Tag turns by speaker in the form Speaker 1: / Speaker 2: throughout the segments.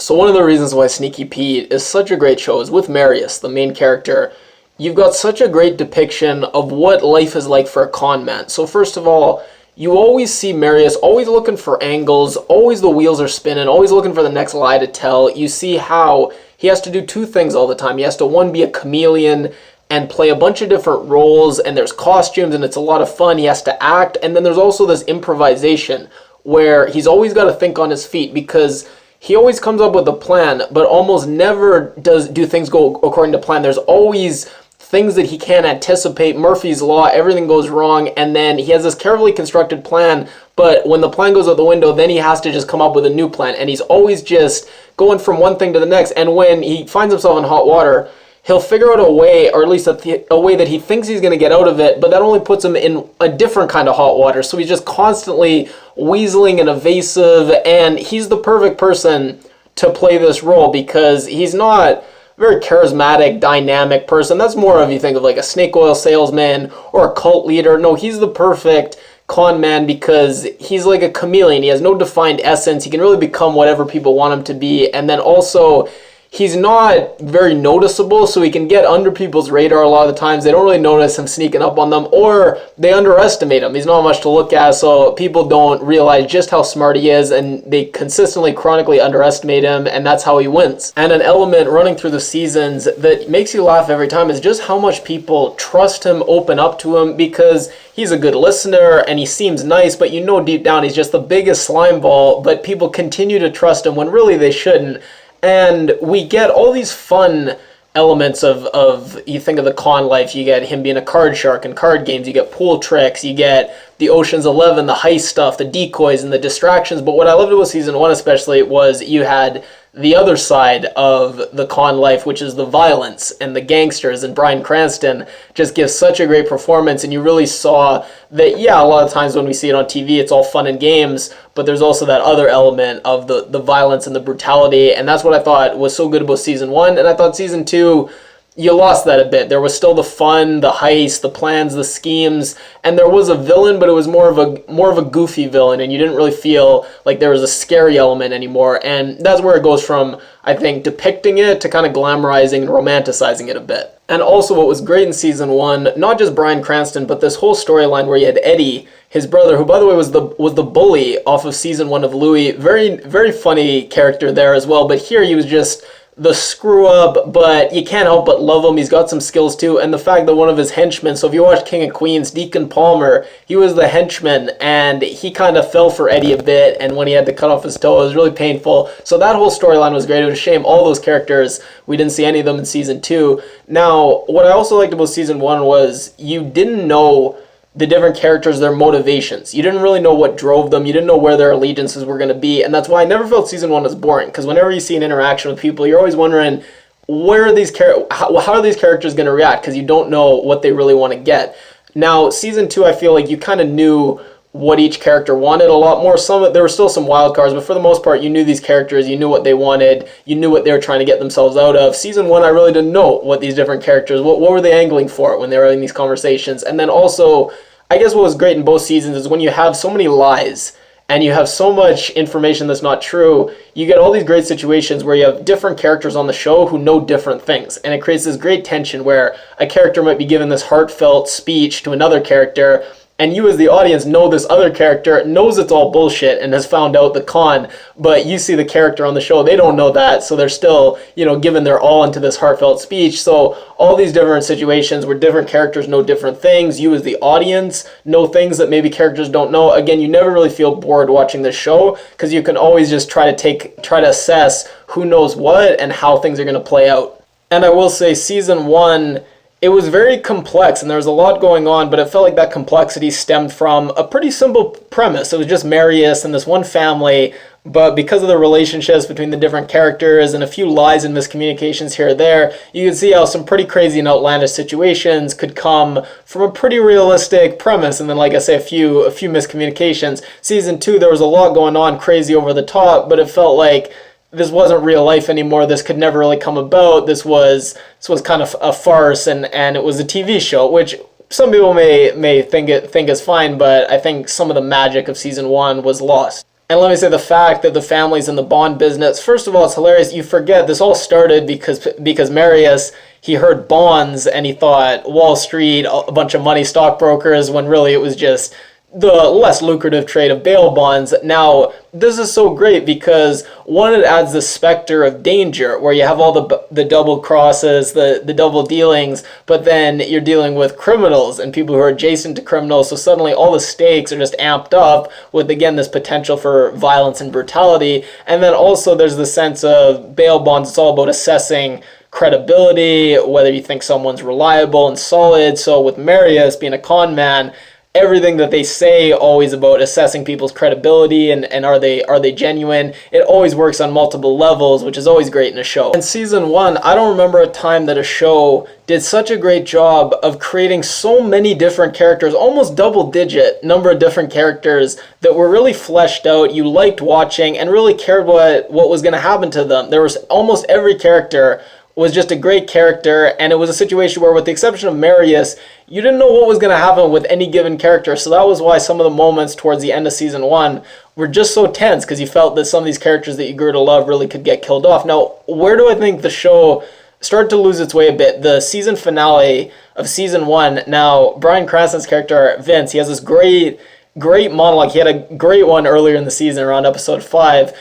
Speaker 1: So one of the reasons why Sneaky Pete is such a great show is with Marius, the main character. You've got such a great depiction of what life is like for a con man. So first of all, you always see Marius always looking for angles, always the wheels are spinning, always looking for the next lie to tell. You see how he has to do two things all the time. He has to, one, be a chameleon and play a bunch of different roles, and there's costumes, and it's a lot of fun. He has to act, and then there's also this improvisation where he's always got to think on his feet, because he always comes up with a plan, but almost never do things go according to plan. There's always things that he can't anticipate. Murphy's Law, everything goes wrong, and then he has this carefully constructed plan, but when the plan goes out the window, then he has to just come up with a new plan, and he's always just going from one thing to the next, and when he finds himself in hot water, he'll figure out a way, or at least a way that he thinks he's going to get out of it, but that only puts him in a different kind of hot water. So he's just constantly weaseling and evasive, and he's the perfect person to play this role because he's not a very charismatic, dynamic person. That's more of, you think of like a snake oil salesman or a cult leader. No, he's the perfect con man because he's like a chameleon. He has no defined essence. He can really become whatever people want him to be, and then also he's not very noticeable, so he can get under people's radar a lot of the times. They don't really notice him sneaking up on them, or they underestimate him. He's not much to look at, so people don't realize just how smart he is, and they consistently, chronically underestimate him, and that's how he wins. And an element running through the seasons that makes you laugh every time is just how much people trust him, open up to him, because he's a good listener, and he seems nice, but you know deep down he's just the biggest slime ball, but people continue to trust him when really they shouldn't. And we get all these fun elements of you think of the con life, you get him being a card shark in card games, you get pool tricks, you get the Ocean's 11, the heist stuff, the decoys and the distractions. But what I loved about season one especially was you had the other side of the con life, which is the violence and the gangsters, and Bryan Cranston just gives such a great performance, and you really saw that, yeah, a lot of times when we see it on TV, it's all fun and games, but there's also that other element of the violence and the brutality, and that's what I thought was so good about season one, and I thought season two, you lost that a bit. There was still the fun, the heist, the plans, the schemes, and there was a villain, but it was more of a goofy villain, and you didn't really feel like there was a scary element anymore. And that's where it goes from, I think, depicting it to kind of glamorizing and romanticizing it a bit. And also what was great in season one, not just Bryan Cranston, but this whole storyline where you had Eddie, his brother, who by the way was the bully off of season one of Louis. Very, very funny character there as well, but here he was just the screw up, but you can't help but love him. He's got some skills too, and the fact that one of his henchmen, so if you watch King of Queens, Deacon Palmer, he was the henchman, and he kind of fell for Eddie a bit, and when he had to cut off his toe, it was really painful. So that whole storyline was great. It was a shame all those characters, we didn't see any of them in season two. Now, what I also liked about season one was you didn't know the different characters, their motivations. You didn't really know what drove them. You didn't know where their allegiances were going to be. And that's why I never felt season one was boring. Because whenever you see an interaction with people, you're always wondering, where are these how are these characters going to react? Because you don't know what they really want to get. Now, season two, I feel like you kind of knew what each character wanted a lot more. There were still some wild cards, but for the most part, you knew these characters, you knew what they wanted, you knew what they were trying to get themselves out of. Season one, I really didn't know what these different characters, what were they angling for when they were having these conversations. And then also, I guess what was great in both seasons is when you have so many lies and you have so much information that's not true, you get all these great situations where you have different characters on the show who know different things. And it creates this great tension where a character might be given this heartfelt speech to another character, and you as the audience know this other character knows it's all bullshit and has found out the con, but you see the character on the show, they don't know that, so they're still, giving their all into this heartfelt speech. So all these different situations where different characters know different things, you as the audience know things that maybe characters don't know. Again, you never really feel bored watching this show because you can always just try to assess who knows what and how things are going to play out. And I will say season one, it was very complex and there was a lot going on, but it felt like that complexity stemmed from a pretty simple premise. It was just Marius and this one family, but because of the relationships between the different characters and a few lies and miscommunications here or there, you can see how some pretty crazy and outlandish situations could come from a pretty realistic premise, and then, like I say, a few miscommunications. Season two, there was a lot going on, crazy over the top, but it felt like this wasn't real life anymore. This could never really come about. This was kind of a farce, and it was a TV show, which some people may think is fine, but I think some of the magic of season one was lost. And let me say, the fact that the family's in the bond business, first of all, it's hilarious. You forget this all started because Marius, he heard bonds and he thought Wall Street, a bunch of money stockbrokers, when really it was just the less lucrative trade of bail bonds. Now, this is so great because, one, it adds the specter of danger, where you have all the double crosses, the double dealings, but then you're dealing with criminals and people who are adjacent to criminals, so suddenly all the stakes are just amped up with, again, this potential for violence and brutality. And then also there's the sense of bail bonds. It's all about assessing credibility, whether you think someone's reliable and solid. So with Marius being a con man, everything that they say always about assessing people's credibility and are they genuine, it always works on multiple levels, which is always great in a show. In season 1, I don't remember a time that a show did such a great job of creating so many different characters, almost double-digit number of different characters that were really fleshed out, you liked watching, and really cared what was going to happen to them. There was almost every character was just a great character, and it was a situation where, with the exception of Marius, you didn't know what was going to happen with any given character. So that was why some of the moments towards the end of season 1 were just so tense, because you felt that some of these characters that you grew to love really could get killed off. Now, where do I think the show started to lose its way a bit? The season finale of season 1, now, Bryan Cranston's character, Vince, he has this great monologue. He had a great one earlier in the season, around episode 5.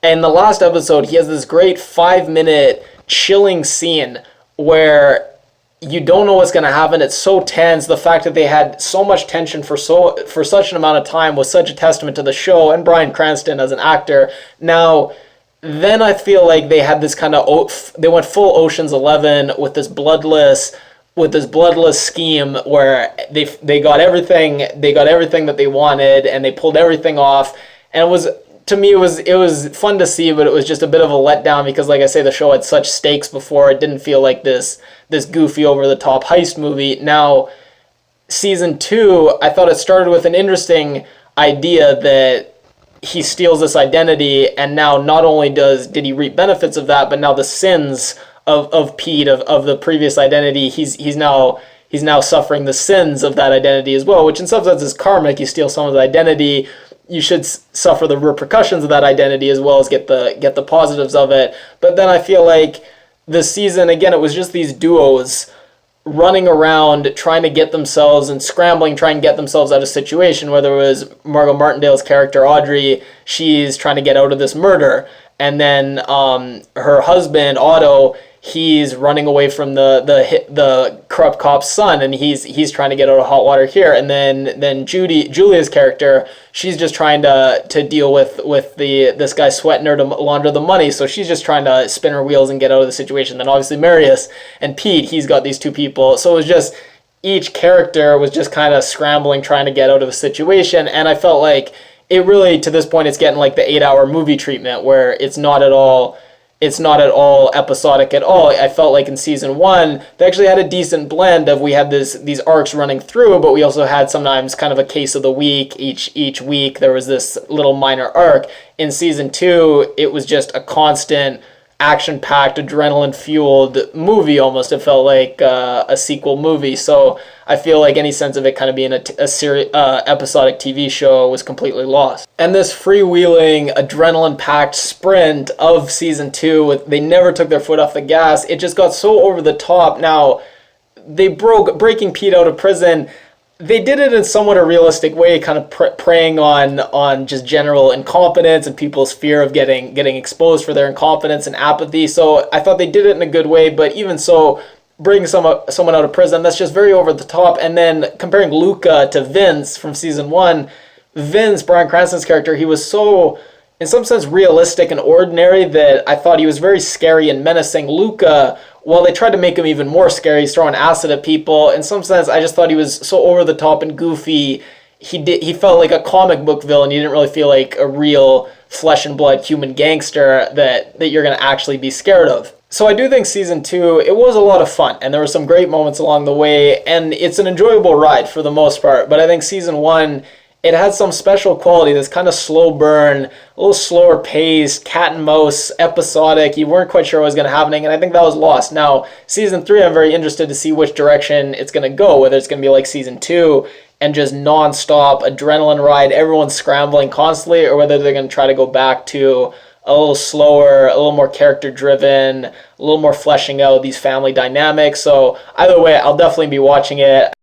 Speaker 1: And the last episode, he has this great 5-minute chilling scene where you don't know what's going to happen. It's so tense. The fact that they had so much tension for such an amount of time was such a testament to the show and Bryan Cranston as an actor. Now, then I feel like they had this kind of, they went full Ocean's 11 with this bloodless scheme where they got everything that they wanted, and they pulled everything off. And it was, to me, it was fun to see, but it was just a bit of a letdown because, like I say, the show had such stakes before. It didn't feel like this goofy, over-the-top heist movie. Now, season 2, I thought it started with an interesting idea that he steals this identity, and now not only did he reap benefits of that, but now the sins of Pete, of the previous identity, he's now suffering the sins of that identity as well, which in some sense is karmic. You steal someone's identity, you should suffer the repercussions of that identity as well as get the positives of it. But then I feel like this season, again, it was just these duos running around trying to get themselves and scrambling, trying to get themselves out of situation, whether it was Margot Martindale's character, Audrey, she's trying to get out of this murder. And then her husband, Otto, he's running away from the corrupt cop's son, and he's trying to get out of hot water here. And then Julia's character, she's just trying to deal with this guy sweating her to launder the money, so she's just trying to spin her wheels and get out of the situation. Then obviously Marius and Pete, he's got these two people, so it was just each character was just kind of scrambling, trying to get out of a situation. And I felt like it really, to this point, it's getting like the 8-hour movie treatment, where it's not at all episodic at all. I felt like in season 1, they actually had a decent blend of, we had these arcs running through, but we also had sometimes kind of a case of the week. Each week there was this little minor arc. In season 2, it was just a constant action-packed, adrenaline-fueled movie almost. It felt like a sequel movie. So I feel like any sense of it kind of being a episodic TV show was completely lost. And this freewheeling, adrenaline-packed sprint of season 2, they never took their foot off the gas. It just got so over the top. Now, they breaking Pete out of prison. They did it in somewhat a realistic way, kind of preying on just general incompetence and people's fear of getting exposed for their incompetence and apathy. So I thought they did it in a good way, but even so, bringing someone out of prison, that's just very over the top. And then comparing Luka to Vince from season 1, Vince, Bryan Cranston's character, he was so, in some sense, realistic and ordinary that I thought he was very scary and menacing. Luka, well, they tried to make him even more scary. He's throwing acid at people. In some sense, I just thought he was so over the top and goofy. He felt like a comic book villain. He didn't really feel like a real flesh and blood human gangster that you're going to actually be scared of. So I do think season 2, it was a lot of fun, and there were some great moments along the way, and it's an enjoyable ride for the most part. But I think season 1, it had some special quality, this kind of slow burn, a little slower pace, cat and mouse, episodic. You weren't quite sure what was going to happen, and I think that was lost. Now, season 3, I'm very interested to see which direction it's going to go, whether it's going to be like season 2, and just non-stop adrenaline ride, everyone's scrambling constantly, or whether they're going to try to go back to a little slower, a little more character driven, a little more fleshing out these family dynamics. So either way, I'll definitely be watching it.